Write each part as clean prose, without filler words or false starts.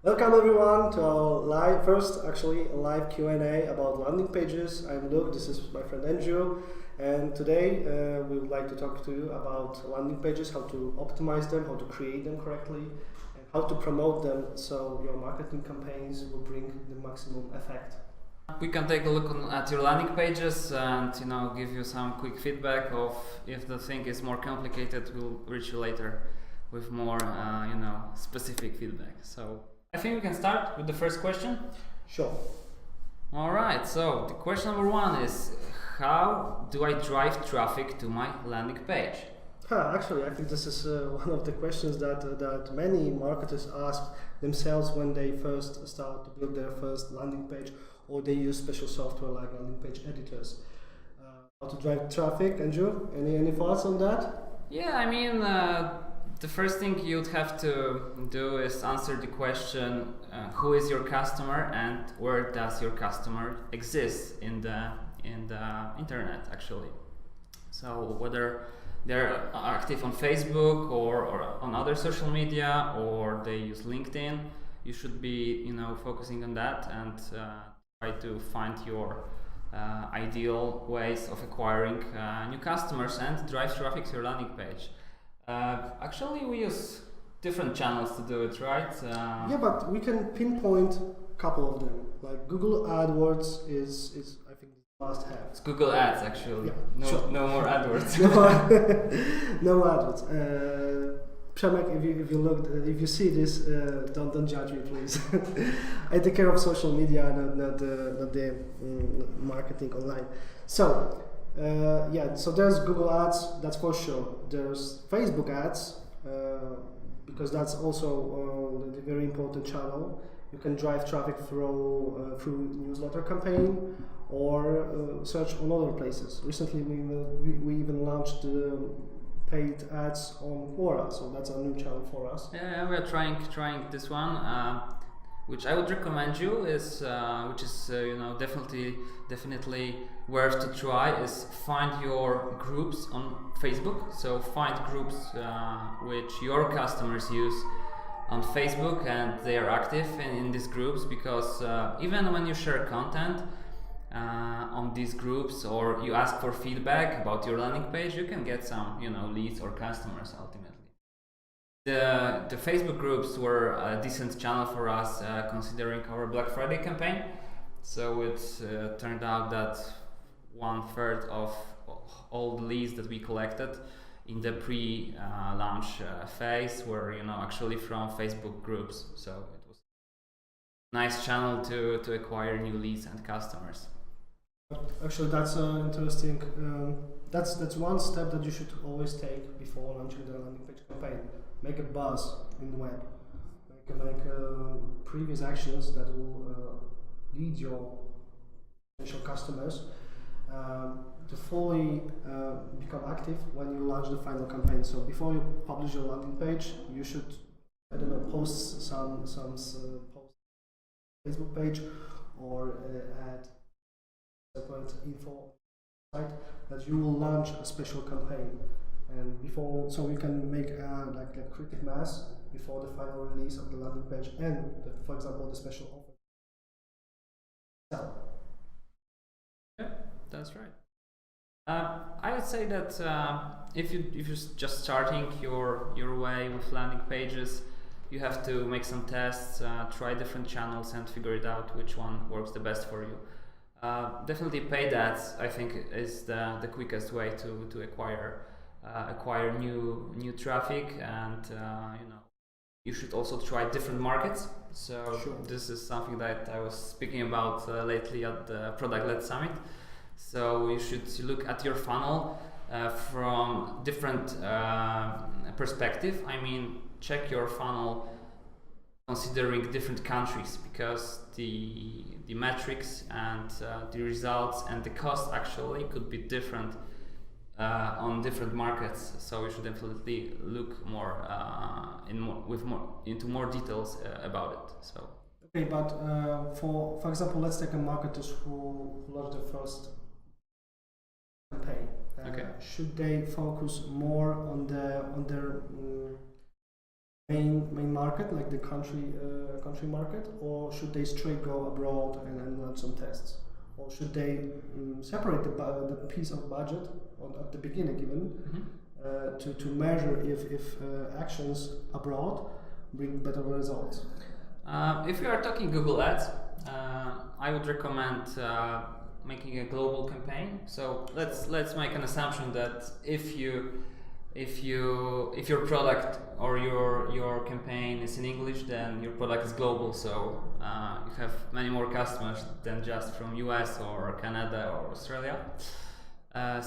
Welcome everyone to our live Q&A about landing pages. I'm Luke, this is my friend Andrew, and today we would like to talk to you about landing pages, how to optimize them, how to create them correctly, and how to promote them so your marketing campaigns will bring the maximum effect. We can take a look at your landing pages and give you some quick feedback of if the thing is more complicated. We'll reach you later with more specific feedback. So I think we can start with the first question. Sure. All right. So the question number one is, how do I drive traffic to my landing page? Actually, I think this is one of the questions that many marketers ask themselves when they first start to build their first landing page, or they use special software like landing page editors. How to drive traffic, Andrew? Any thoughts on that? Yeah, I mean, the first thing you'd have to do is answer the question, who is your customer and where does your customer exist in the internet actually. So whether they're active on Facebook or on other social media, or they use LinkedIn, you should be focusing on that and try to find your ideal ways of acquiring new customers and drive traffic to your landing page. Actually, we use different channels to do it, right? Yeah, but we can pinpoint a couple of them. Like Google AdWords is I think must have. It's Google Ads actually. Yeah, No more AdWords. No AdWords. Przemek, if you see this, don't judge me, please. I take care of social media, not the marketing online. So. So there's Google Ads, that's for sure. There's Facebook Ads, because that's also a very important channel. You can drive traffic through newsletter campaign or search on other places. Recently, we even launched paid ads on Quora, so that's a new channel for us. Yeah, we are trying this one. Which I would recommend you is, which is definitely worth to try, is find your groups on Facebook. So find groups which your customers use on Facebook and they are active in these groups, because even when you share content on these groups or you ask for feedback about your landing page, you can get some leads or customers ultimately. The Facebook groups were a decent channel for us, considering our Black Friday campaign. So it turned out that 1/3 of all the leads that we collected in the pre-launch phase were actually from Facebook groups. So it was a nice channel to acquire new leads and customers. Actually, that's interesting. That's one step that you should always take before launching the landing page campaign. Make a buzz in the web. Make previous actions that will lead your potential customers to fully become active when you launch the final campaign. So before you publish your landing page, you should, post some post Facebook page or add separate info site that you will launch a special campaign. And before, so you can make like a critical mass before the final release of the landing page and, for example, the special offer. So. Yeah, that's right. I would say that if you're just starting your way with landing pages, you have to make some tests, try different channels, and figure it out which one works the best for you. Definitely paid ads, I think, is the quickest way to acquire new traffic, and you should also try different markets. So sure. This is something that I was speaking about lately at the Product-Led Summit. So you should look at your funnel from different perspective. I mean, check your funnel considering different countries, because the metrics and the results and the cost actually could be different on different markets. So you should definitely look more into more details about it. So okay, but for example, let's take a marketers who launched their first campaign. Okay. Should they focus more on their main market, like the country market, or should they straight go abroad and run some tests, or should they separate the piece of budget at the beginning even to measure if actions abroad bring better results? If you are talking Google Ads, I would recommend making a global campaign. So let's make an assumption that if your product or your campaign is in English, then your product is global. So you have many more customers than just from US or Canada or Australia.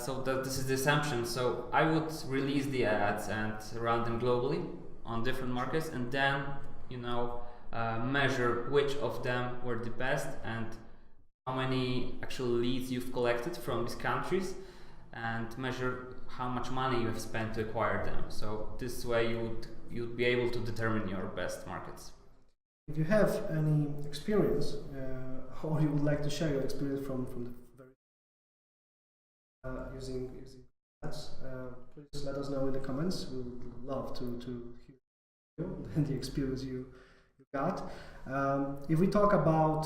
So this is the assumption. So I would release the ads and run them globally on different markets, and then measure which of them were the best and how many actual leads you've collected from these countries, and measure how much money you have spent to acquire them. So this way you'd be able to determine your best markets. If you have any experience or you would like to share your experience from the very using ads, please let us know in the comments. We would love to hear you and the experience you got. If we talk about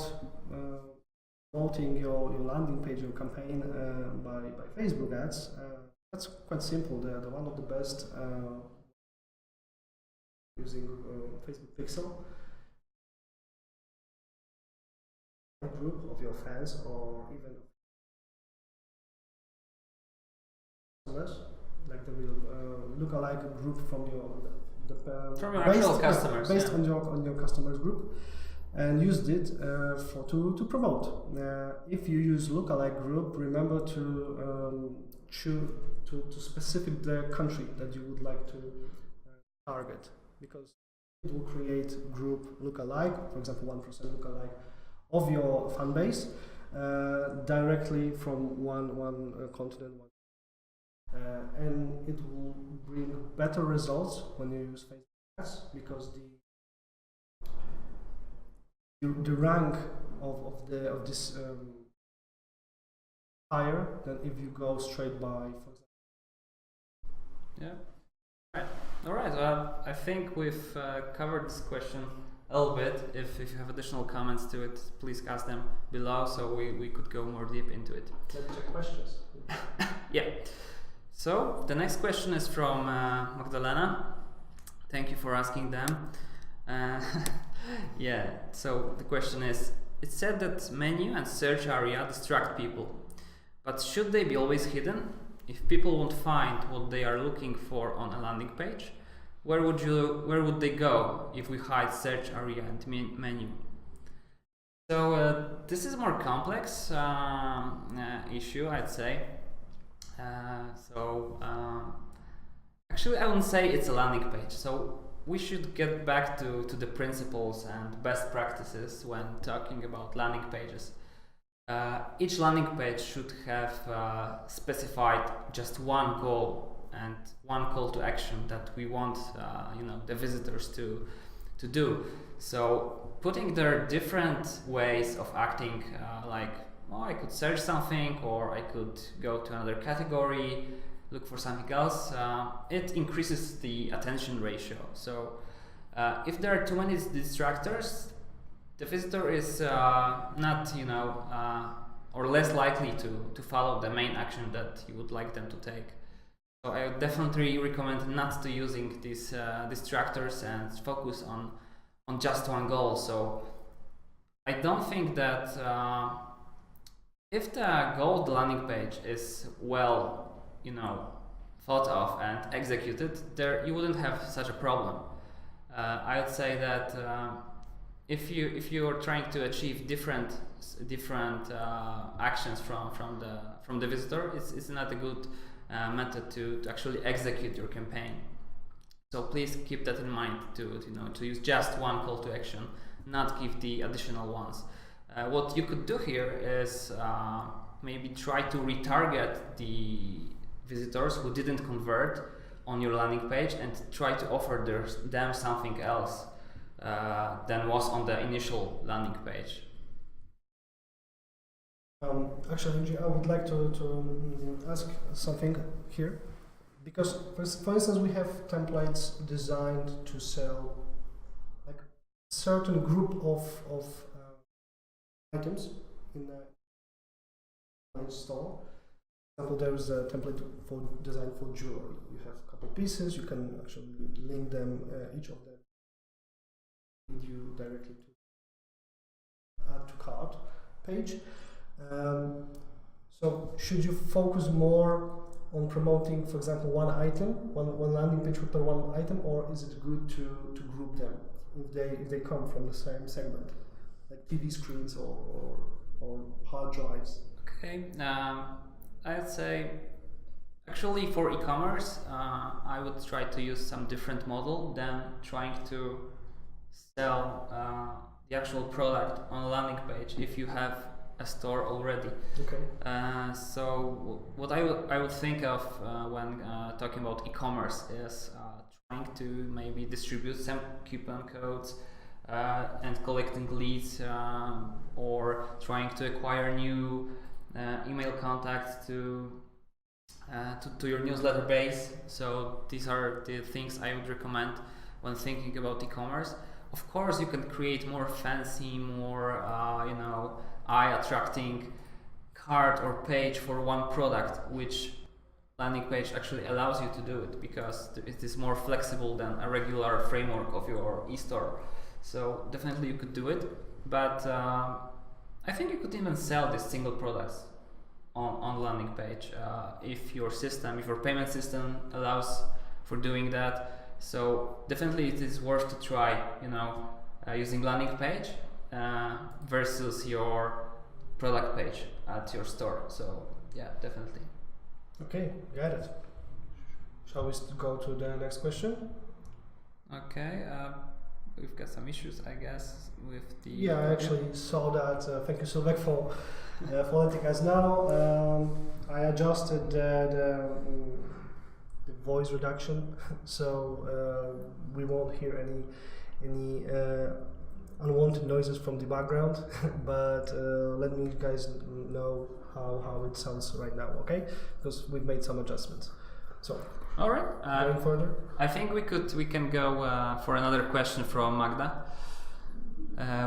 promoting your landing page or campaign by Facebook ads, that's quite simple. They're one of the best using Facebook Pixel. A group of your fans or even customers, like the real lookalike group from your actual customers, based on your customers group, and used it to promote. If you use lookalike group, remember to choose to specific the country that you would like to target, because it will create group lookalike, for example 1% lookalike of your fan base directly from one continent, and it will bring better results when you use Facebook ads, because the rank of this higher than if you go straight by, for example. Yeah. All right. I think we've covered this question a little bit. If you have additional comments to it, please ask them below, so we could go more deep into it. Let's check questions. Yeah. So the next question is from Magdalena. Thank you for asking them. Yeah. So the question is: it said that menu and search area distract people, but should they be always hidden? If people won't find what they are looking for on a landing page, where would they go if we hide search area and menu? So this is a more complex issue, I'd say. Actually, I wouldn't say it's a landing page. So we should get back to the principles and best practices when talking about landing pages. Each landing page should have specified just one goal and one call to action that we want the visitors to do. So putting their different ways of acting, I could search something, or I could go to another category, look for something else, it increases the attention ratio. So if there are too many distractors, the visitor is not, or less likely to follow the main action that you would like them to take. So I would definitely recommend not to using these distractors and focus on just one goal. So I don't think that if the goal of the landing page is well, thought of and executed, there you wouldn't have such a problem. I would say that if you are trying to achieve different actions from the visitor, it's not a good method to actually execute your campaign. So please keep that in mind to use just one call to action, not give the additional ones. What you could do here is maybe try to retarget the visitors who didn't convert on your landing page and try to offer them something else than was on the initial landing page. Actually, I would like to ask something here, because for instance we have templates designed to sell like a certain group of items in the store. For example, there is a template designed for jewelry. You have a couple pieces, you can actually link them, each of them lead you directly to add to cart page. So should you focus more on promoting, for example, one item, one landing page per one item, or is it good to group them if they come from the same segment, like TV screens or hard drives? Okay, I'd say actually for e-commerce, I would try to use some different model than trying to sell the actual product on a landing page if you have a store already. Okay. So what I would think of when talking about e-commerce is trying to maybe distribute some coupon codes and collecting leads, or trying to acquire new email contacts to your newsletter base. So these are the things I would recommend when thinking about e-commerce. Of course, you can create more fancy, more eye-attracting card or page for one product, which landing page actually allows you to do it because it is more flexible than a regular framework of your e-store. So definitely you could do it, but I think you could even sell these single products on landing page if your payment system allows for doing that. So definitely it is worth to try, using landing page versus your product page at your store. So yeah, definitely. Okay, got it. Shall we go to the next question? Okay, we've got some issues, I guess, with the... Yeah, I actually saw that. Thank you, Sylvek, for letting us know. I adjusted the voice reduction, so we won't hear any unwanted noises from the background. But let me guys know how it sounds right now, okay? Because we've made some adjustments. So, all right. Going further, I think we can go for another question from Magda,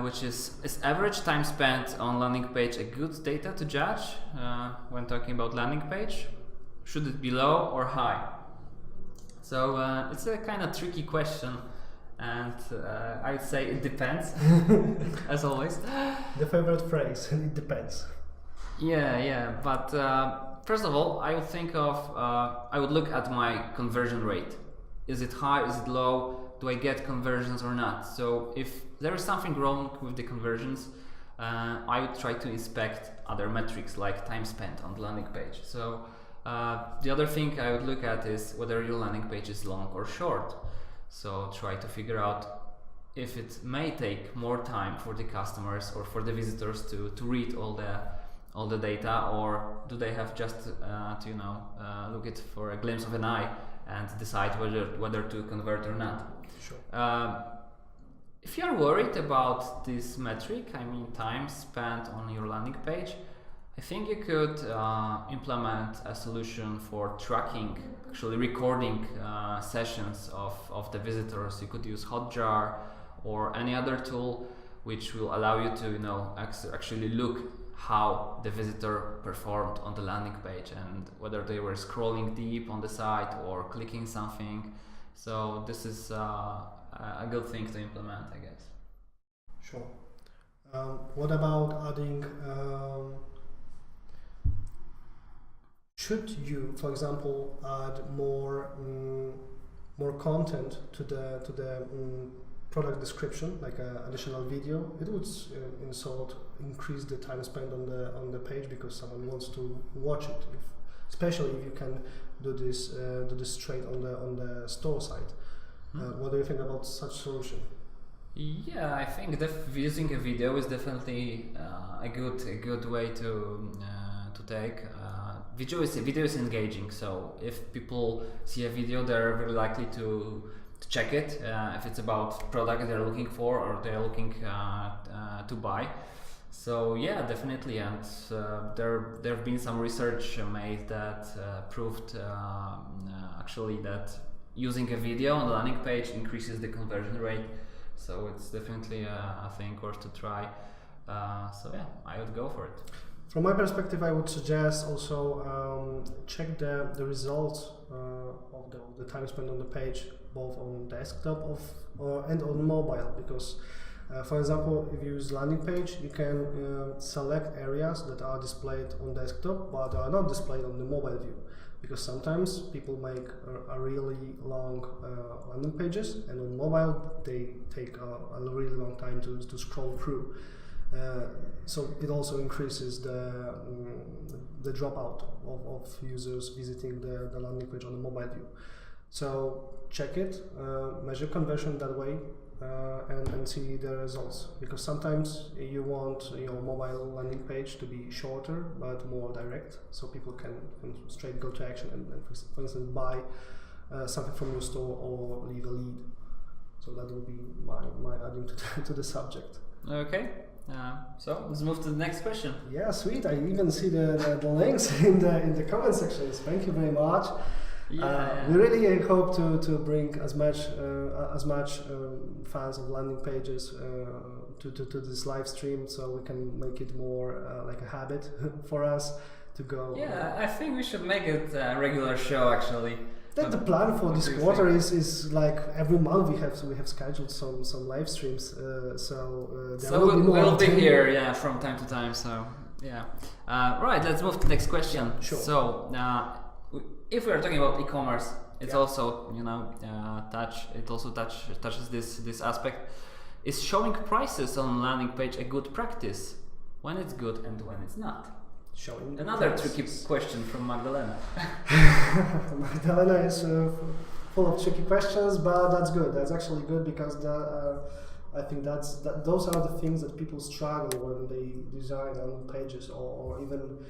which is average time spent on landing page a good data to judge when talking about landing page? Should it be low or high? So it's a kind of tricky question, and I would say it depends, as always. The favorite phrase, it depends. Yeah, but first of all, I would think of, I would look at my conversion rate. Is it high, is it low, do I get conversions or not? So if there is something wrong with the conversions, I would try to inspect other metrics like time spent on the landing page. So the other thing I would look at is whether your landing page is long or short. So try to figure out if it may take more time for the customers or for the visitors to read all the data, or do they have just to look it for a glimpse of an eye and decide whether to convert or not. Sure. If you are worried about this metric, I mean time spent on your landing page, I think you could implement a solution for tracking, actually recording sessions of the visitors. You could use Hotjar or any other tool which will allow you to actually look how the visitor performed on the landing page and whether they were scrolling deep on the site or clicking something. So this is a good thing to implement, I guess. Sure. What about adding? Should you, for example, add more content to the product description, like additional video? It would increase the time spent on the page because someone wants to watch it. Especially if you can do this straight on the store site. What do you think about such solution? Yeah, I think using a video is definitely a good way to take. Video is engaging, so if people see a video, they're very likely to check it if it's about product they're looking for or they're looking to buy. So yeah, definitely, and there have been some research made that proved actually that using a video on the landing page increases the conversion rate. So it's definitely a thing worth to try. So yeah, I would go for it. From my perspective, I would suggest also check the results of the time spent on the page, both on desktop and on mobile, because for example, if you use landing page, you can select areas that are displayed on desktop but are not displayed on the mobile view, because sometimes people make a really long landing pages, and on mobile they take a really long time to scroll through. So it also increases the dropout of users visiting the landing page on the mobile view. So check it, measure conversion that way, and see the results, because sometimes you want your mobile landing page to be shorter but more direct, so people can straight go to action and for instance buy something from your store or leave a lead. So that will be my adding to the subject. Okay. So let's move to the next question. Yeah, sweet. I even see the links in the comment sections. Thank you very much. We really hope to bring as much fans of landing pages to this live stream, so we can make it more like a habit for us to go. Yeah, I think we should make it a regular show actually. The plan for this quarter is like every month we have scheduled some live streams, so we'll be here from time to time. So yeah, right. Let's move to the next question. Yeah, sure. So if we are talking about e-commerce, it's also touches this aspect. Is showing prices on landing page a good practice? When it's good and when it's not? Showing another tricky question from Magdalena. Magdalena is full of tricky questions, but that's good. That's actually good, because I think those are the things that people struggle when they design landing pages or even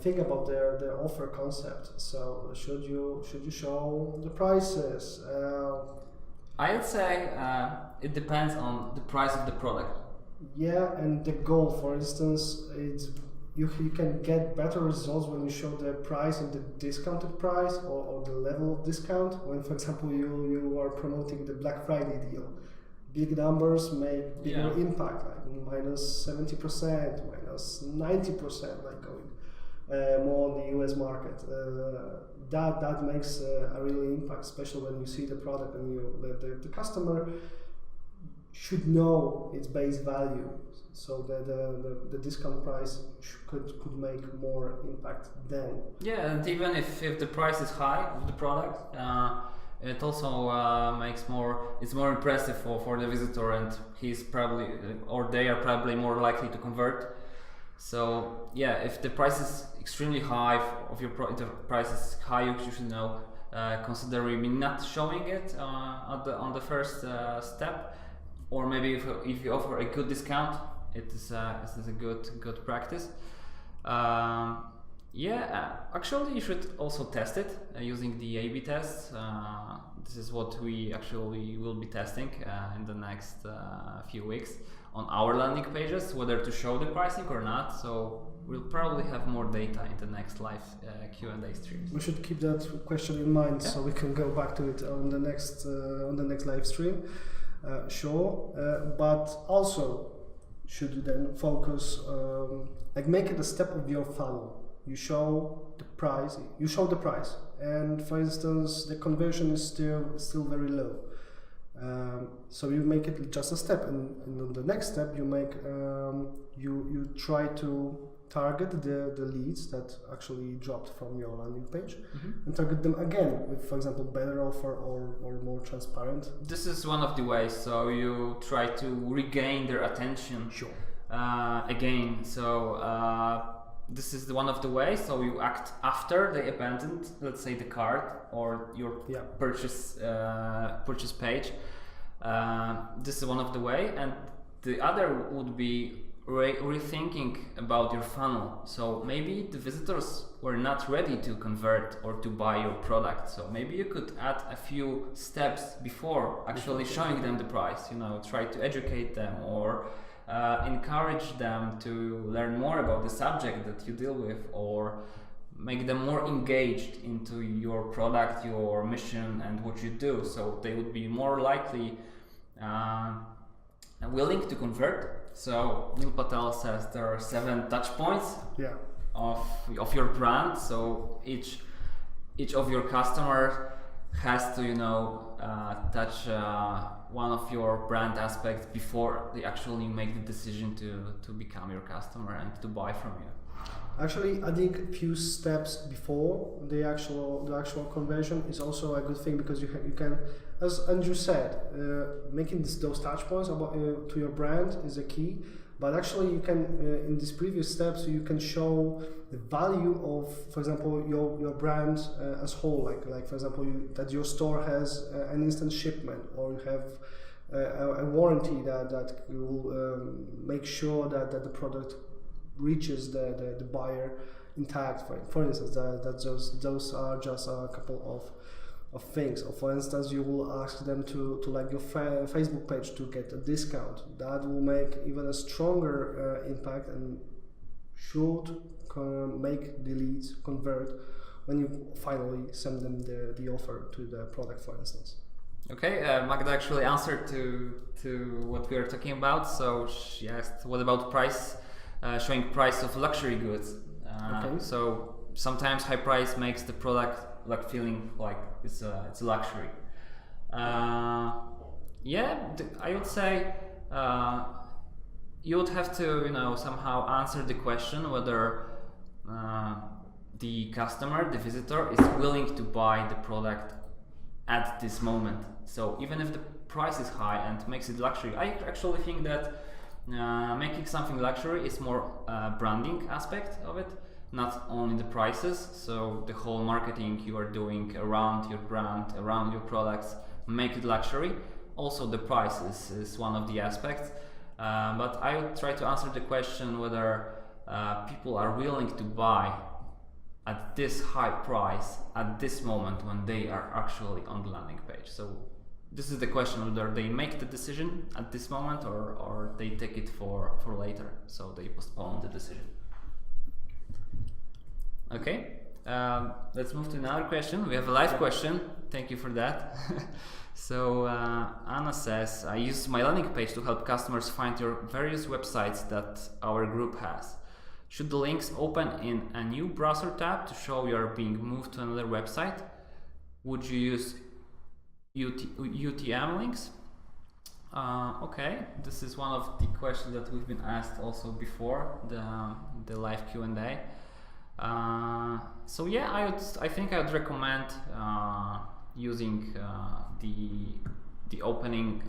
think about their offer concept. So should you show the prices? I would say it depends on the price of the product. Yeah, and the goal, for instance, you can get better results when you show the price and the discounted price or the level of discount. When, for example, you are promoting the Black Friday deal, big numbers make bigger impact, like minus 70%, minus 90%, like going more on the US market. That makes a really impact, especially when you see the product and the customer should know its base value, so that the discount price could make more impact then. Yeah, and even if the price is high of the product, it also it's more impressive for the visitor, and he's probably or they are probably more likely to convert. So yeah, if the price is extremely high the price is high, you should know consider maybe not showing it on the first step. Or maybe if you offer a good discount, it is a good practice. Actually, you should also test it using the A/B test. This is what we actually will be testing in the next few weeks on our landing pages, whether to show the pricing or not. So we'll probably have more data in the next live Q&A streams. We should keep that question in mind, so we can go back to it on the next live stream. But also should you then focus, make it a step of your funnel. You show the price, and for instance the conversion is still very low. So you make it just a step, and on the next step you make you try to target the leads that actually dropped from your landing page, and target them again with, for example, better offer or more transparent. This is one of the ways. So you try to regain their attention. Sure. Again. So this is one of the ways. So you act after they abandoned, let's say, the cart or your purchase page. This is one of the way, and the other would be rethinking about your funnel. So maybe the visitors were not ready to convert or to buy your product. So maybe you could add a few steps before actually showing them the price. Try to educate them or encourage them to learn more about the subject that you deal with, or make them more engaged into your product, your mission, and what you do. So they would be more likely willing to convert. So Neil Patel says there are 7 touch points of your brand. So each of your customers has to touch one of your brand aspects before they actually make the decision to become your customer and to buy from you. Actually, adding a few steps before the actual conversion is also a good thing, because you can, as Andrew said, making those touch points to your brand is a key. But actually, you can in these previous steps you can show the value of, for example, your brand as whole. Like for example, that your store has an instant shipment, or you have a warranty that will make sure that the product reaches the buyer intact. For instance, those are just a couple of things. Or for instance, you will ask them to like your Facebook page to get a discount. That will make even a stronger impact and should make the leads convert when you finally send them the offer to the product, for instance. Okay, Magda actually answered to what we are talking about. So she asked, what about price? Showing price of luxury goods. Okay. So sometimes high price makes the product like feeling like it's a luxury. I would say you would have to somehow answer the question whether the customer, the visitor, is willing to buy the product at this moment. So even if the price is high and makes it luxury, I actually think that making something luxury is more branding aspect of it, not only the prices. So the whole marketing you are doing around your brand, around your products, make it luxury. Also the price is one of the aspects, but I would try to answer the question whether people are willing to buy at this high price at this moment when they are actually on the landing page. So this is the question, whether they make the decision at this moment or they take it for later, so they postpone the decision. Okay, let's move to another question. We have a live question. Thank you for that. So Anna says, I use my landing page to help customers find your various websites that our group has. Should the links open in a new browser tab to show you are being moved to another website? Would you use UTM links? Okay, this is one of the questions that we've been asked also before the live Q&A. So yeah, I think I would recommend using the opening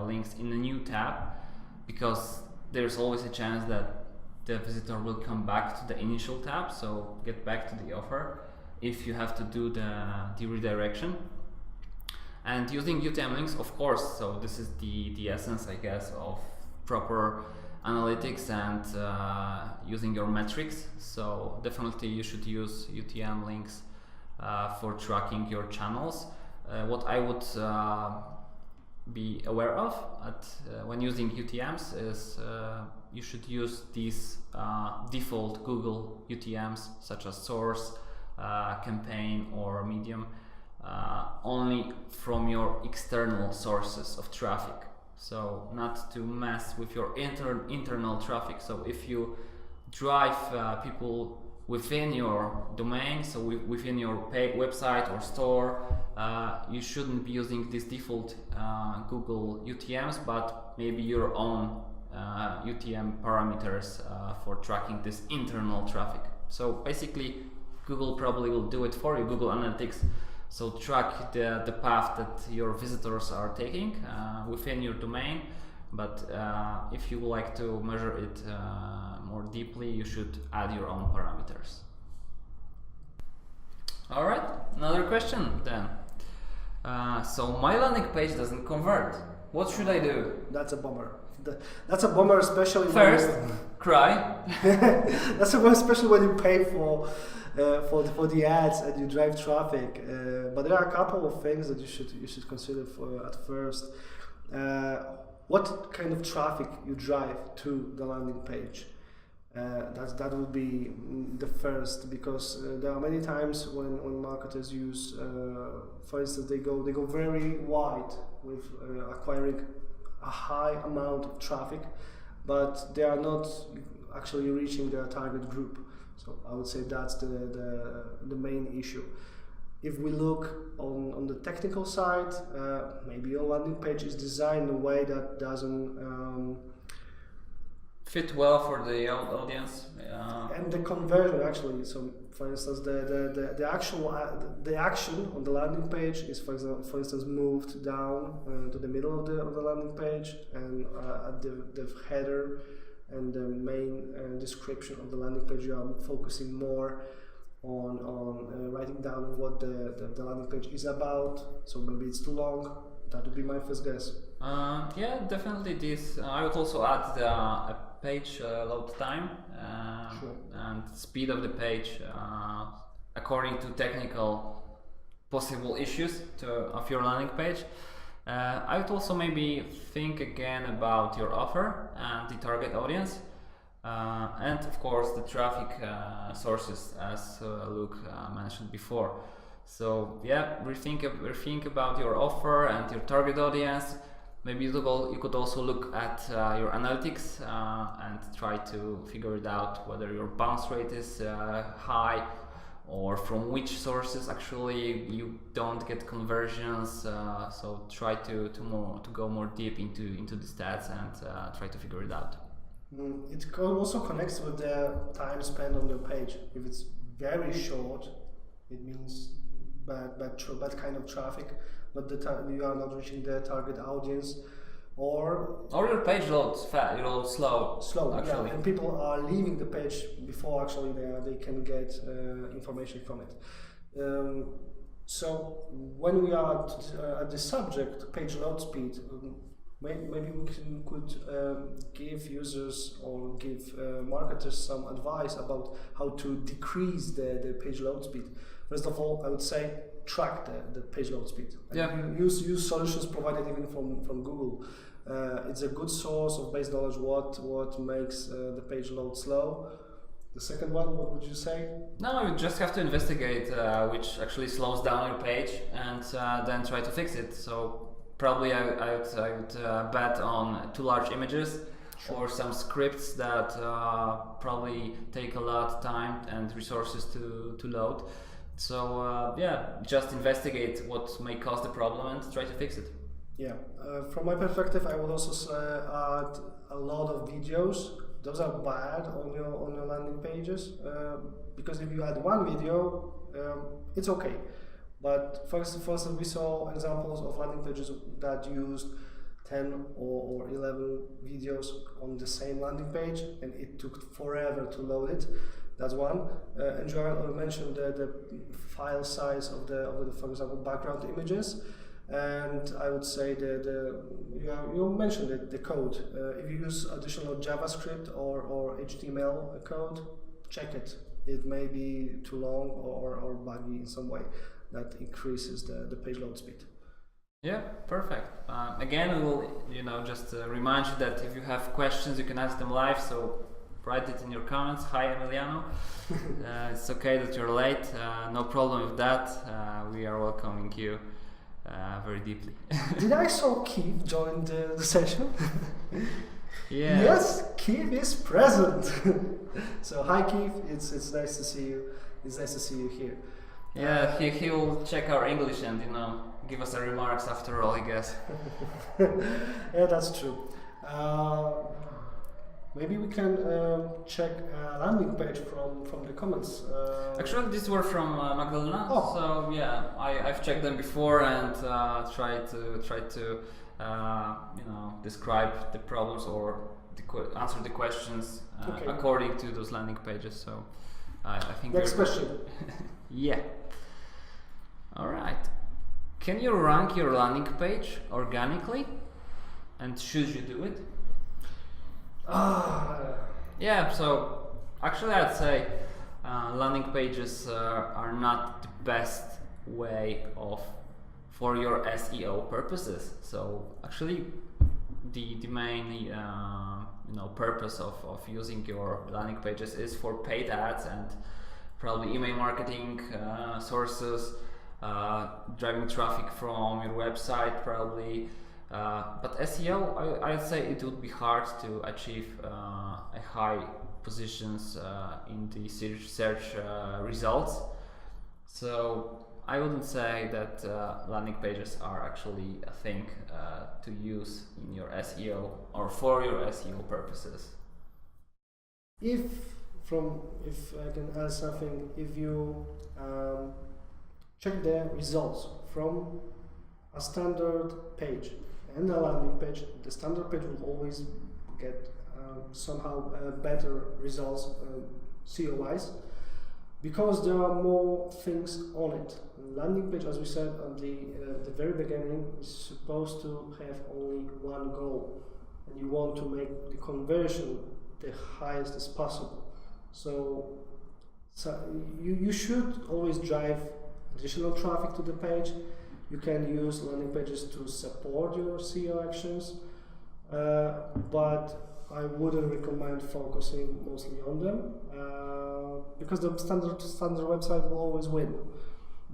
links in a new tab, because there's always a chance that the visitor will come back to the initial tab, so get back to the offer if you have to do the redirection. And using UTM links, of course, so this is the essence, I guess, of proper analytics and using your metrics. So definitely you should use UTM links for tracking your channels. What I would be aware of when using UTMs is you should use these default Google UTMs such as Source, Campaign or Medium only from your external sources of traffic. So not to mess with your internal traffic. So if you drive people within your domain, so within your website or store, you shouldn't be using these default Google UTMs, but maybe your own UTM parameters for tracking this internal traffic. So basically Google probably will do it for you, Google Analytics. So track the path that your visitors are taking within your domain, but if you would like to measure it more deeply, you should add your own parameters. All right, another question then. So my landing page doesn't convert. What should I do? That's a bummer. That's a bummer, especially first cry. That's a bummer, especially when you pay for the ads and you drive traffic. But there are a couple of things that you should consider at first. what kind of traffic you drive to the landing page. That would be the first, because there are many times when marketers use, for instance, they go very wide with acquiring a high amount of traffic, but they are not actually reaching their target group. So I would say that's the main issue. If we look on the technical side, maybe your landing page is designed in a way that doesn't fit well for the audience. And the conversion actually. So, for instance, the action on the landing page is, for instance, moved down to the middle of the landing page, and at the header and the main description of the landing page, you are focusing more on writing down what the landing page is about. So maybe it's too long. That would be my first guess. Yeah, definitely this. I would also add the page load time Sure. and speed of the page according to technical possible issues of your landing page. I would also maybe think again about your offer and the target audience, and of course the traffic sources, as Luke mentioned before. So yeah, rethink about your offer and your target audience. Maybe you could also look at your analytics and try to figure it out whether your bounce rate is high, or from which sources actually you don't get conversions. So try to go more deep into the stats and try to figure it out. It also connects with the time spent on the page. If it's very short, it means bad kind of traffic. Not you are not reaching the target audience, or your page loads fast, slow actually. Yeah, and people are leaving the page before actually they can get information from it. So when we are at the subject, page load speed, maybe we could give users or give marketers some advice about how to decrease the page load speed. First of all, I would say track the page load speed. Yeah. Use solutions provided even from Google. It's a good source of base knowledge what makes the page load slow. The second one, what would you say? No, you just have to investigate which actually slows down your page, and then try to fix it. So probably I would bet on too large images. Sure. Or some scripts that probably take a lot of time and resources to load. So yeah, just investigate what may cause the problem and try to fix it. Yeah, from my perspective, I would also add a lot of videos. Those are bad on your landing pages, because if you add one video, it's okay. But for instance, we saw examples of landing pages that used 10 or 11 videos on the same landing page, and it took forever to load it. That's one. And Joel mentioned the file size of the for example, background images. And I would say you mentioned it, the code. If you use additional JavaScript or HTML code, check it. It may be too long or buggy in some way. That increases the page load speed. Yeah, perfect. Again, we will just remind you that if you have questions, you can ask them live. So write it in your comments. Hi, Emiliano. It's okay that you're late. No problem with that. We are welcoming you very deeply. Did I saw Keith join the session? Yeah. Yes, Keith is present. So hi, Keith. It's nice to see you. It's nice to see you here. Yeah, he will check our English and give us the remarks after all, I guess. Yeah, that's true. Maybe we can check a landing page from the comments. Actually, these were from Magdalena. Oh. So yeah, I've checked them before and tried to describe the problems or answer the questions Okay. according to those landing pages. So I think Next question. Yeah. All right. Can you rank your landing page organically? And should you do it? Yeah, so actually I'd say landing pages are not the best way for your SEO purposes. So actually the main purpose of using your landing pages is for paid ads and probably email marketing sources, driving traffic from your website probably. But SEO, I'd say it would be hard to achieve a high positions in the search results. So I wouldn't say that landing pages are actually a thing to use in your SEO or for your SEO purposes. If I can add something, if you check the results from a standard page and a landing page, the standard page will always get somehow better results SEO-wise, because there are more things on it. Landing page, as we said at the very beginning, is supposed to have only one goal, and you want to make the conversion the highest as possible. So you should always drive additional traffic to the page. You can use landing pages to support your SEO actions, but I wouldn't recommend focusing mostly on them, because the standard website will always win,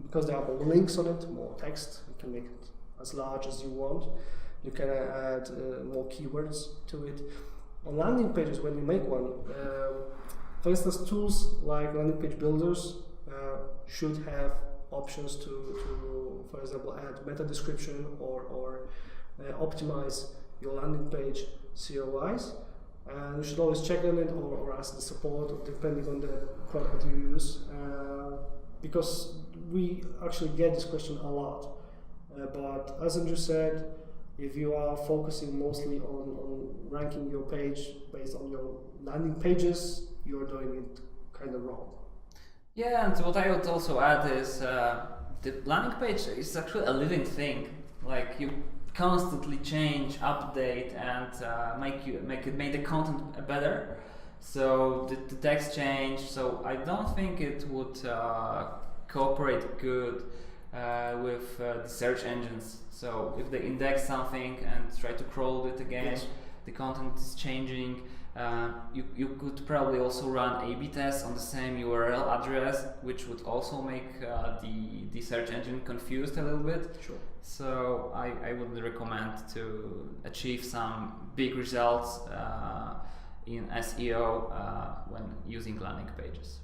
because there are more links on it, more text. You can make it as large as you want. You can add more keywords to it. On landing pages, when you make one, for instance, tools like landing page builders should have options to for example, add meta description or optimize your landing page SEO-wise. And you should always check on it or ask the support depending on the product you use, because we actually get this question a lot. But as Andrew said, if you are focusing mostly on ranking your page based on your landing pages, you're doing it kind of wrong. Yeah, and what I would also add is the landing page is actually a living thing. Like, you constantly change, update, and make the content better. So the text change. So I don't think it would cooperate good with the search engines. So if they index something and try to crawl it again, yes, the content is changing. You could probably also run A/B tests on the same URL address, which would also make the search engine confused a little bit. Sure. So I would recommend to achieve some big results in SEO when using landing pages.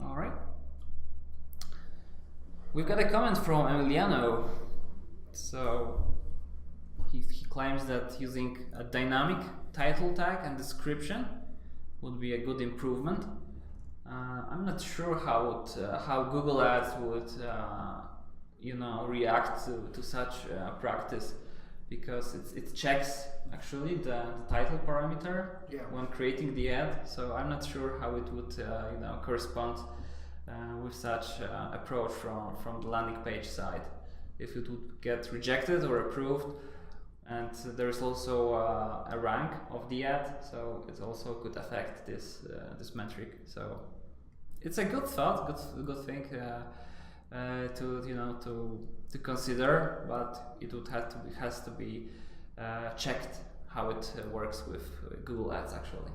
All right. We've got a comment from Emiliano. So he claims that using a dynamic title tag and description would be a good improvement. I'm not sure how Google Ads would react to such practice, because it checks actually the title parameter, yeah, when creating the ad. So I'm not sure how it would correspond with such approach from the landing page side, if it would get rejected or approved. And there is also a rank of the ad, so it also could affect this metric. So it's a good thought, good thing to consider, but it would has to be checked how it works with Google Ads actually.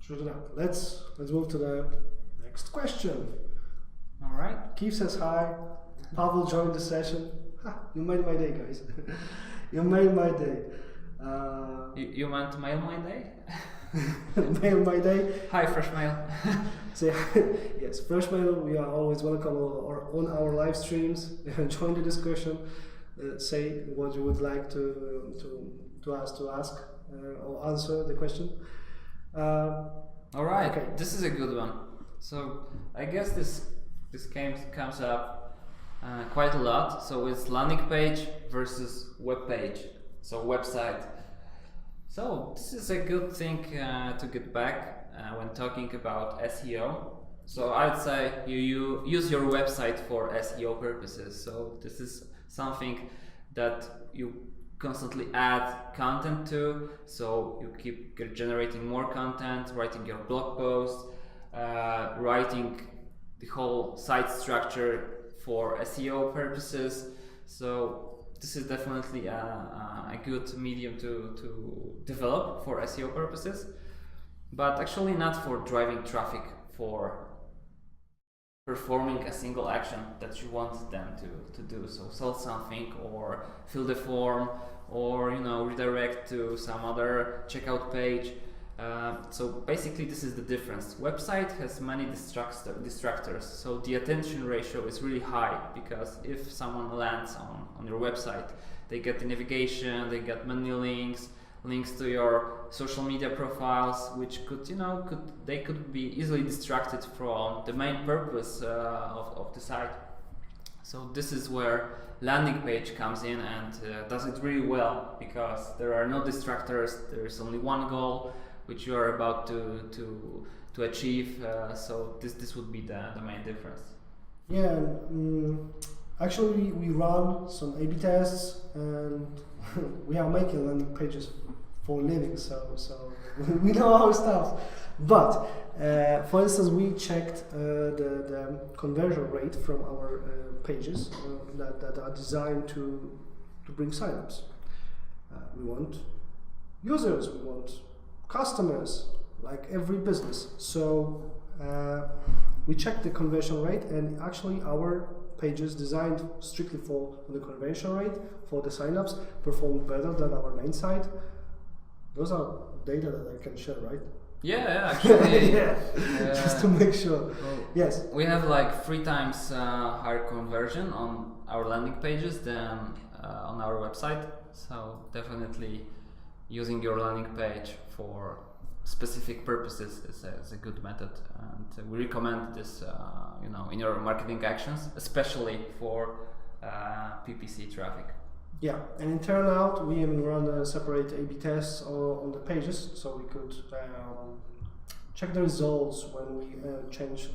True to that. Let's move to the next question. All right. Keith says hi. Pavel joined the session. You made my day, guys. You made my day. You meant mail my day? Mail my day. Hi, Fresh Mail. So, yes, Fresh Mail, we are always welcome on our live streams. Join the discussion. Say what you would like to ask or answer the question. All right. Okay. This is a good one. So I guess this comes up quite a lot. So it's landing page versus web page, so website. So this is a good thing to get back when talking about SEO. So I'd say you use your website for SEO purposes. So this is something that you constantly add content to, so you keep generating more content, writing your blog post, writing the whole site structure for SEO purposes. So this is definitely a good medium to develop for SEO purposes, but actually not for driving traffic, for performing a single action that you want them to do. So sell something, or fill the form, or redirect to some other checkout page. So basically this is the difference. Website has many distractors, so the attention ratio is really high, because if someone lands on your website, they get the navigation, they get many links to your social media profiles, which could be easily distracted from the main purpose of the site. So this is where landing page comes in and does it really well, because there are no distractors, there is only one goal which you are about to achieve. So this would be the main difference. Yeah, actually we run some A/B tests, and we are making landing pages for a living, so we know our stuff. But for instance, we checked the conversion rate from our pages that are designed to bring signups. We want users, we want customers, like every business. So we checked the conversion rate, and actually our pages designed strictly for the conversion rate, for the signups, performed better than our main site. Those are data that I can share, right? Yeah, actually. Yeah. Just to make sure. Well, yes. We have like 3 times higher conversion on our landing pages than on our website. So definitely using your landing page for specific purposes is a good method, and we recommend this in your marketing actions, especially for PPC traffic. Yeah, and in turnout, we even run a separate A/B tests on the pages, so we could check the results when we change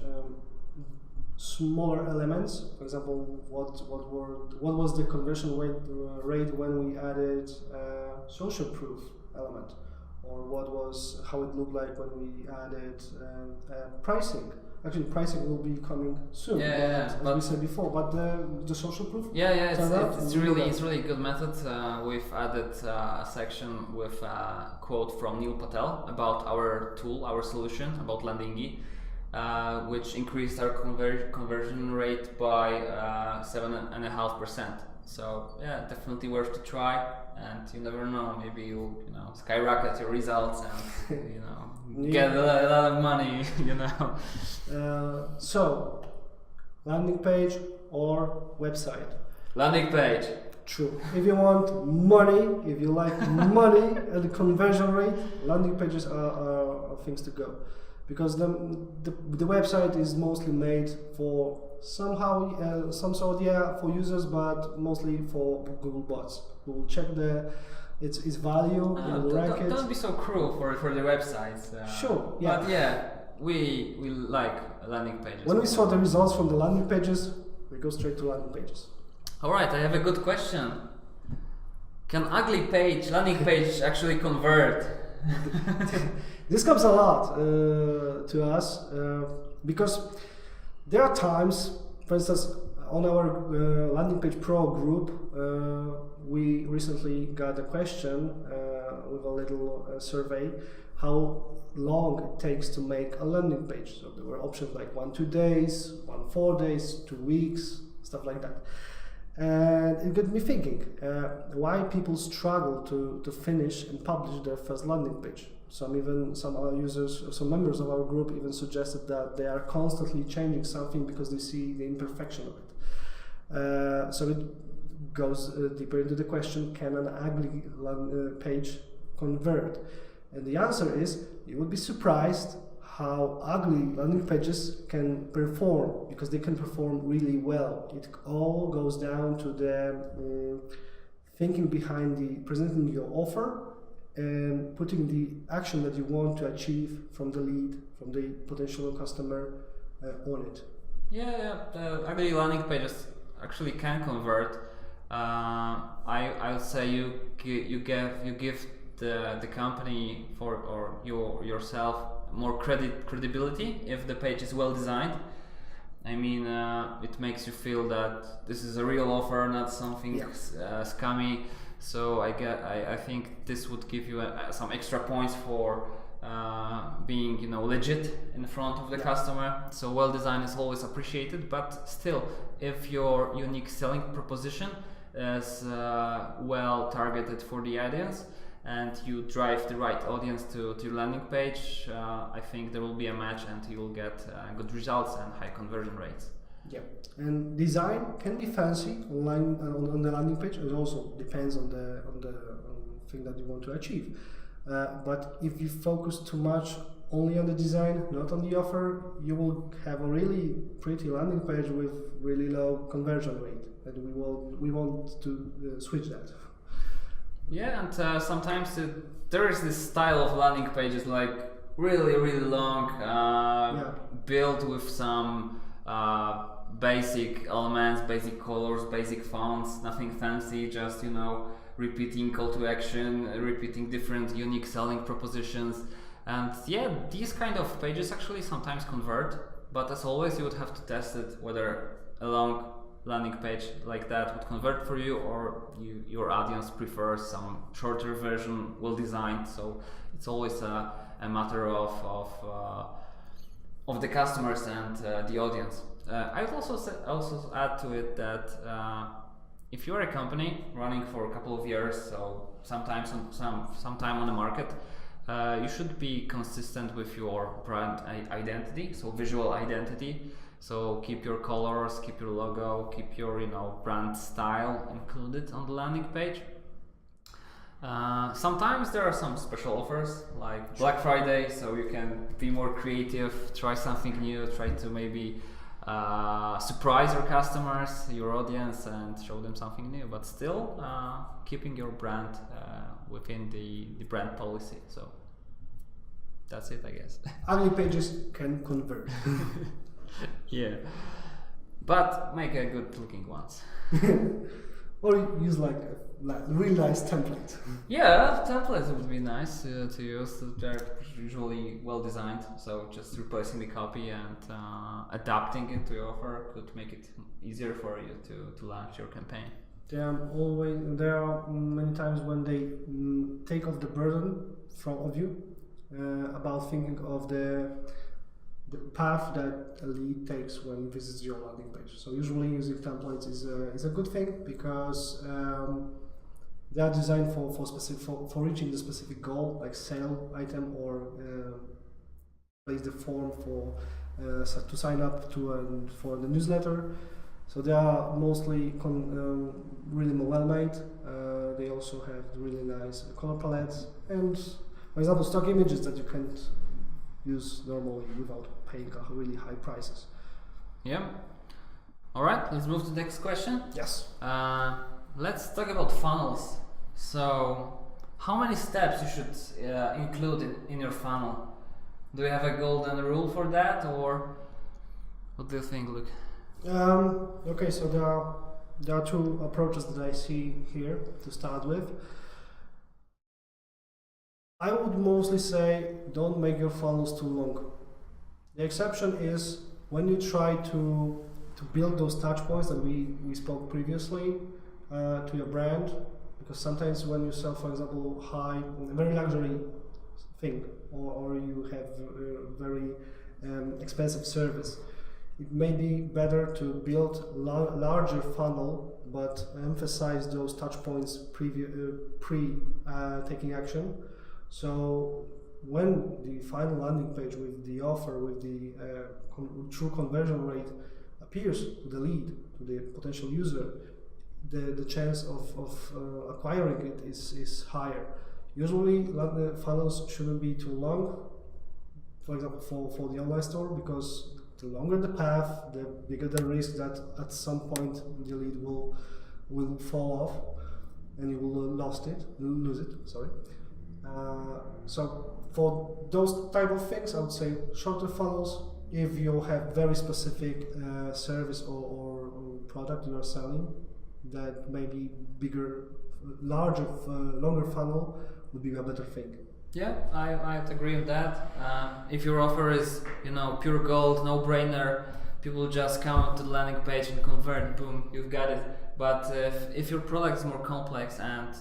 smaller elements. For example, what was the conversion rate when we added social proof element, or how it looked like when we added pricing. Actually, pricing will be coming soon. As we said before. But the social proof. It's really a good method. We've added a section with a quote from Neil Patel about our tool, our solution, about Landingy, which increased our conversion rate by 7.5%. So yeah, definitely worth to try. And you never know, maybe you'll skyrocket your results and get a lot of money. So landing page or website? Landing page. True. If you want money, if you like money and the conversion rate, landing pages are things to go, because the website is mostly made for for users, but mostly for Google bots who will check its value, rank it. Don't be so cruel for the websites. Sure. Yeah. But yeah, we like landing pages. When we saw the results from the landing pages, we go straight to landing pages. All right, I have a good question. Can ugly landing page actually convert? This comes a lot to us because there are times, for instance, on our landing page pro group, we recently got a question with a little survey how long it takes to make a landing page. So there were options like 1-2 days, 4 days, 2 weeks, stuff like that. And it got me thinking why people struggle to finish and publish their first landing page. Some our users, some members of our group even suggested that they are constantly changing something because they see the imperfection of it. So it goes deeper into the question: can an ugly page convert? And the answer is, you would be surprised how ugly landing pages can perform, because they can perform really well. It all goes down to the thinking behind presenting your offer and putting the action that you want to achieve from the lead, from the potential customer on it. The ugly landing pages actually can convert. I'll say you give the company or yourself more credibility if the page is well designed, I mean, it makes you feel that this is a real offer, not something scummy. So I think this would give you some extra points for being, you know, legit in front of the customer. So well design is always appreciated, but still, if your unique selling proposition is well targeted for the audience and you drive the right audience to your landing page, I think there will be a match and you will get good results and high conversion rates. Yeah, and design can be fancy online on the landing page. It also depends on the thing that you want to achieve. But if you focus too much only on the design, not on the offer, you will have a really pretty landing page with really low conversion rate, and we want to switch that. Yeah, and sometimes there is this style of landing pages like really long, built with some basic elements, basic colors, basic fonts, nothing fancy, just, you know, repeating call to action, repeating different unique selling propositions. And yeah, these kind of pages actually sometimes convert, but as always you would have to test it whether a long landing page like that would convert for you, or your audience prefers some shorter version, well designed. So it's always a matter of the customers and the audience. I would also add to it that if you're a company running for a couple of years, so some time on the market, you should be consistent with your brand identity, so visual identity. So keep your colors, keep your logo, keep your, you know, brand style included on the landing page. Sometimes there are some special offers like Black Friday, so you can be more creative, try something new, try to maybe surprise your customers, your audience, and show them something new, but still keeping your brand within the brand policy. So that's it, I guess. Ugly pages can convert. Yeah, but make a good looking ones. Or use like really nice template. Yeah, templates would be nice to use. They're usually well designed, so just replacing the copy and adapting it to your offer could make it easier for you to launch your campaign. There are many times when they take off the burden of you about thinking of the path that a lead takes when he visits your landing page. So usually using templates is a good thing, because they are designed for reaching the specific goal, like sale item, or place the form to sign up for the newsletter. So they are mostly really well made. They also have really nice color palettes and, for example, stock images that you can't use normally without paying really high prices. Yeah. All right, let's move to the next question. Yes. Let's talk about funnels. So, how many steps you should include in your funnel? Do you have a golden rule for that, or what do you think, Luke? Okay, so there are two approaches that I see here to start with. I would mostly say don't make your funnels too long. The exception is when you try to build those touch points that we spoke previously to your brand, because sometimes when you sell, for example, very luxury thing, or you have a very expensive service, it may be better to build larger funnel, but emphasize those touch points pre taking action. So when the final landing page with the offer, with the true conversion rate appears to the lead, to the potential user, the chance of acquiring it is higher. Usually the funnels shouldn't be too long, for example for the online store, because the longer the path, the bigger the risk that at some point the lead will fall off and you will lose it. Sorry. So for those type of things, I would say shorter funnels. If you have very specific service or product you are selling, that maybe longer funnel would be a better thing. Yeah, I'd agree with that. If your offer is, pure gold, no-brainer, people just come to the landing page and convert, boom, you've got it. But if your product is more complex and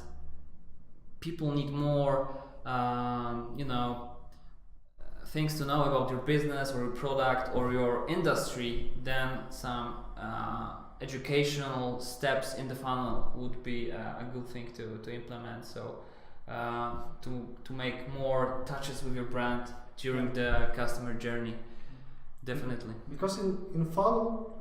people need more, things to know about your business or your product or your industry, then some educational steps in the funnel would be a good thing to implement. So to make more touches with your brand during the customer journey, definitely. Because in funnel,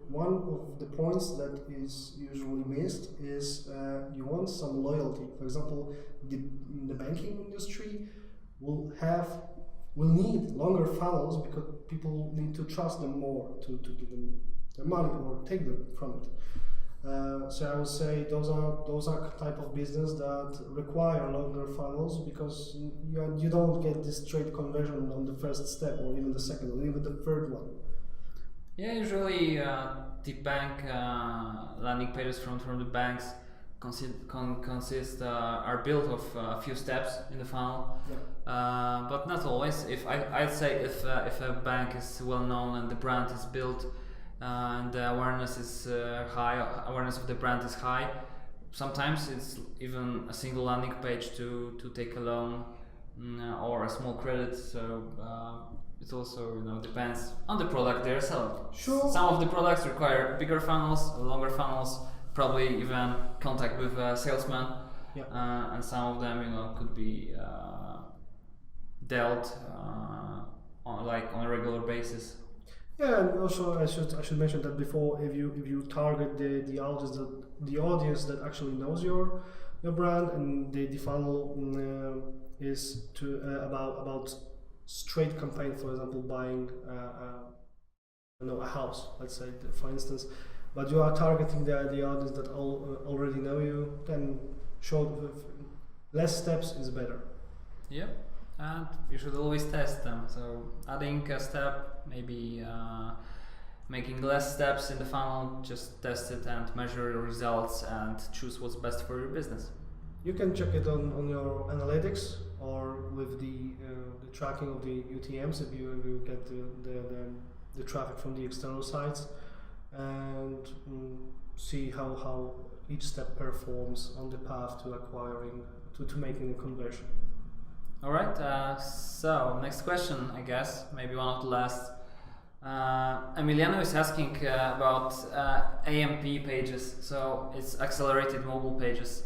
one of the points that is usually missed is you want some loyalty. For example, the banking industry will need longer funnels because people need to trust them more to give them their money or take them from it. So I would say those are type of business that require longer funnels because you don't get this straight conversion on the first step or even the second or even the third one. Yeah, usually the bank landing pages from the banks are built of a few steps in the funnel, but not always. I'd say if a bank is well known and the brand is built and the awareness is high, awareness of the brand is high, sometimes it's even a single landing page to take a loan or a small credit. So it also depends on the product they're selling. Sure. Some of the products require bigger funnels, longer funnels, probably even contact with a salesman, and some of them could be dealt on a regular basis. Yeah, and also I should mention that before, if you target the audience that actually knows your brand, and the funnel is to about straight campaign, for example, buying a house, let's say, for instance, but you are targeting the audience that already know you, then less steps is better. Yeah, and you should always test them. So adding a step, maybe making less steps in the funnel, just test it and measure your results and choose what's best for your business. You can check it on your analytics or with the tracking of the UTMs if you get the traffic from the external sites, and see how each step performs on the path to acquiring to making a conversion. All right. So next question, I guess, maybe one of the last. Emiliano is asking about AMP pages, so it's accelerated mobile pages.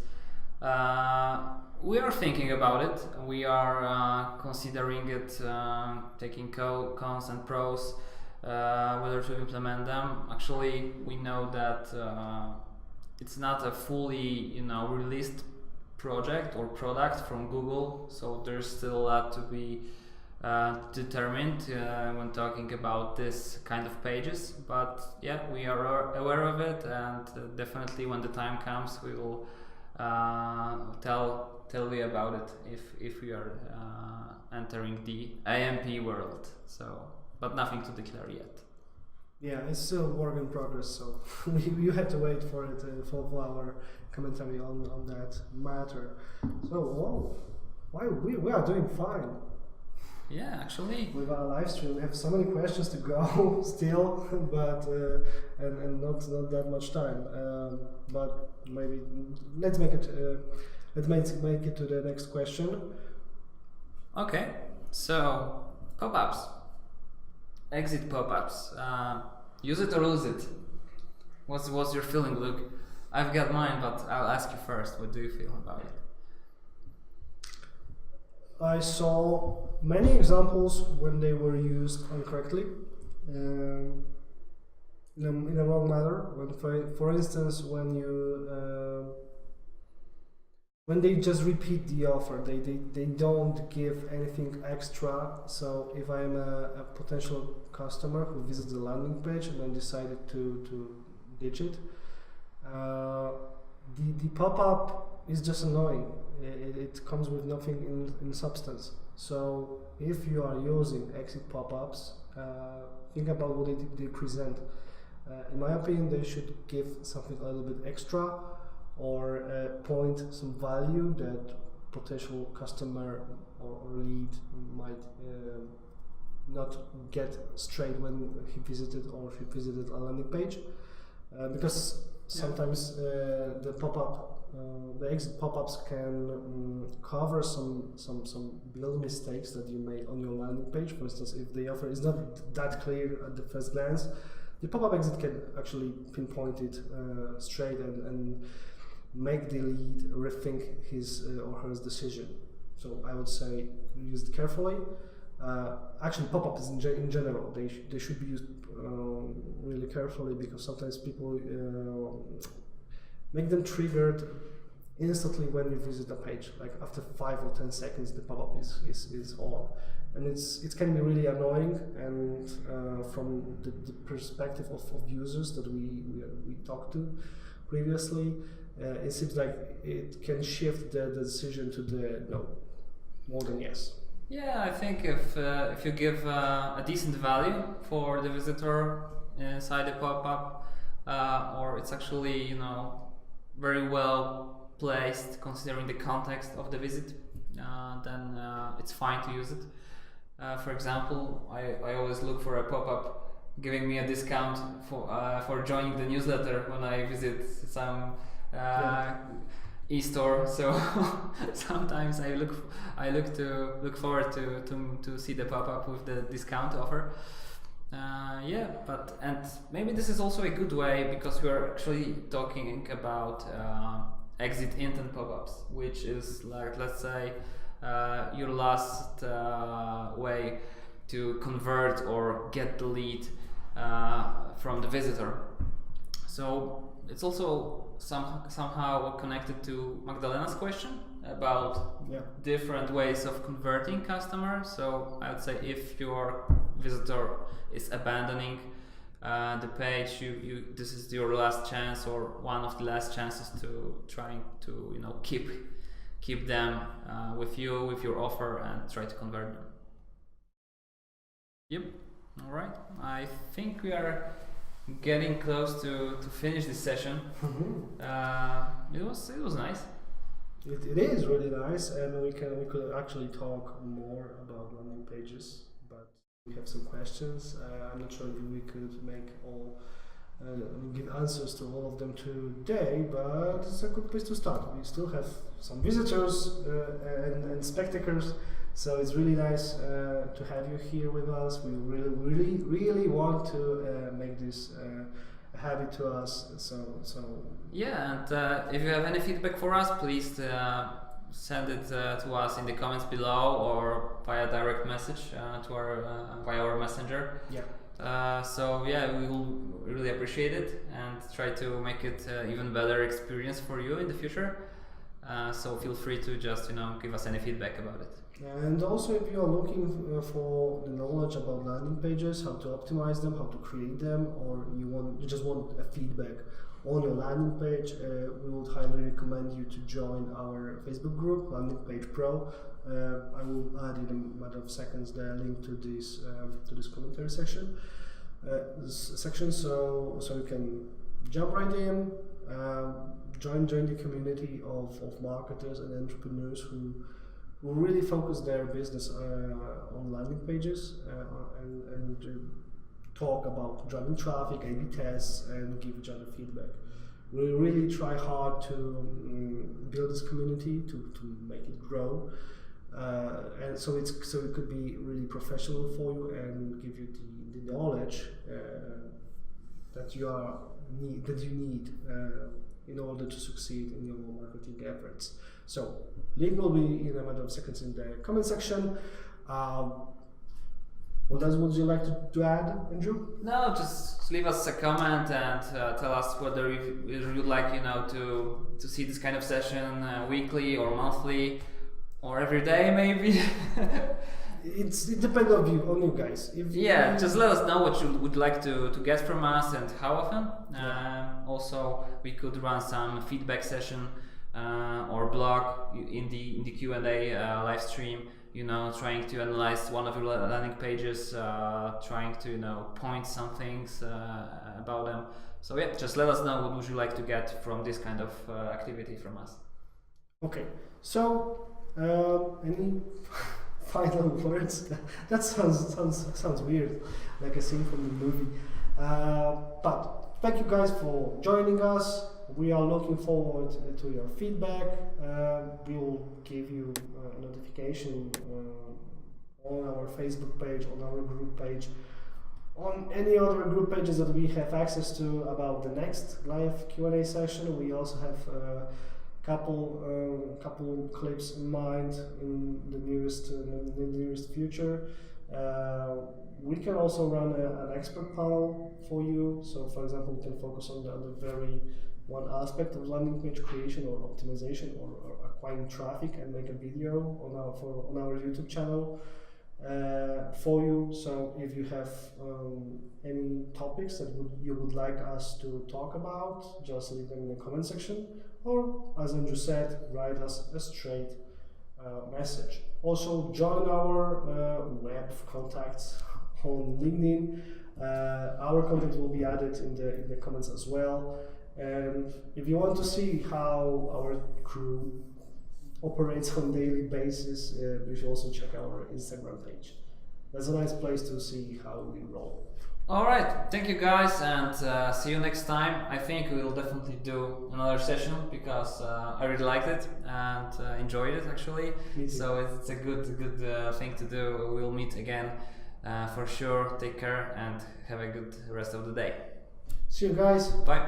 We are thinking about it. We are considering it, taking cons and pros, whether to implement them. Actually, we know that it's not a fully released project or product from Google, so there's still a lot to be determined when talking about this kind of pages. But yeah, we are aware of it, and definitely when the time comes, we will tell you about it if we are entering the AMP world. So, but nothing to declare yet. Yeah, it's still work in progress, so you have to wait for it for our commentary on that matter. So, we are doing fine. Yeah, actually. With our live stream, we have so many questions to go still, but and not that much time. But maybe let's make it to the next question. Okay, so pop-ups, exit pop-ups. Use it or lose it. What's your feeling, Luke? I've got mine, but I'll ask you first. What do you feel about it? I saw many examples when they were used incorrectly, in a wrong manner. When, for instance, when they just repeat the offer, they don't give anything extra. So if I'm a potential customer who visits the landing page and then decided to ditch it, the pop-up is just annoying. It comes with nothing in substance. So if you are using exit pop-ups, think about what they present. In my opinion, they should give something a little bit extra, or point some value that potential customer or lead might not get straight when he visited or she visited a landing page, because sometimes the pop-up, the exit pop-ups can cover some build mistakes that you made on your landing page. For instance, if the offer is not that clear at the first glance, the pop-up exit can actually pinpoint it straight and make the lead rethink his or her decision. So I would say use it carefully. Actually, pop-ups in general, they should be used really carefully, because sometimes people make them triggered instantly when you visit a page. Like after 5 or 10 seconds, the pop-up is on, and it can be really annoying. And from the perspective of users that we talked to previously, it seems like it can shift the decision to the no more than yes. Yeah, I think if you give a decent value for the visitor inside the pop-up, or it's actually very well placed considering the context of the visit, then it's fine to use it. For example, I always look for a pop-up giving me a discount for joining the newsletter when I visit some e-store. So sometimes I look forward to see the pop-up with the discount offer. And maybe this is also a good way, because we are actually talking about exit intent pop-ups, which is like, let's say, your last way to convert or get the lead from the visitor. So it's also somehow connected to Magdalena's question about different ways of converting customers. So I would say if your visitor is abandoning the page, this is your last chance, or one of the last chances to trying to keep them with you, with your offer, and try to convert them. Yep. All right. I think we are getting close to finish this session. It was nice. It is really nice, and we could actually talk more about landing pages, but we have some questions. I'm not sure if we could make give answers to all of them today, but it's a good place to start. We still have some visitors and spectators, so it's really nice to have you here with us. We really want to make this a habit to us. So yeah, and if you have any feedback for us, please send it to us in the comments below, or via direct message via our messenger. We will really appreciate it and try to make it even better experience for you in the future. So feel free to just give us any feedback about it. And also, if you are looking for the knowledge about landing pages, how to optimize them, how to create them, or you just want a feedback on your landing page, we would highly recommend you to join our Facebook group, Landing Page Pro. I will add in a matter of seconds the link to this commentary section. So you can jump right in, join the community of marketers and entrepreneurs who really focus their business on landing pages and talk about driving traffic, A/B tests, and give each other feedback. We really try hard to build this community to make it grow, and so it could be really professional for you and give you the knowledge that you need in order to succeed in your marketing efforts. So link will be in a matter of seconds in the comment section. What else would you like to add, Andrew? No, just leave us a comment and tell us whether you'd like to see this kind of session weekly or monthly or every day maybe. It depends on you guys. Just let us know what you would like to get from us and how often. Also, we could run some feedback session or blog in the Q&A live stream. Trying to analyze one of your landing pages, trying to point some things about them. So just let us know what would you like to get from this kind of activity from us. Okay. So any final words. That sounds weird, like a scene from the movie. But thank you guys for joining us. We are looking forward to your feedback. We will give you a notification on our Facebook page, on our group page, on any other group pages that we have access to about the next live Q&A session. We also have couple clips in mind in the nearest future. We can also run an expert panel for you. So, for example, we can focus on the very one aspect of landing page creation or optimization or acquiring traffic and make a video on our YouTube channel for you. So, if you have any topics that you would like us to talk about, just leave them in the comment section. Or, as Andrew said, write us a straight message. Also, join our web contacts on LinkedIn. Our contact will be added in the comments as well. And if you want to see how our crew operates on a daily basis, you should also check our Instagram page. That's a nice place to see how we roll. Alright, thank you guys, and see you next time. I think we will definitely do another session because I really liked it and enjoyed it actually. So it's a good thing to do. We'll meet again for sure. Take care and have a good rest of the day. See you guys. Bye.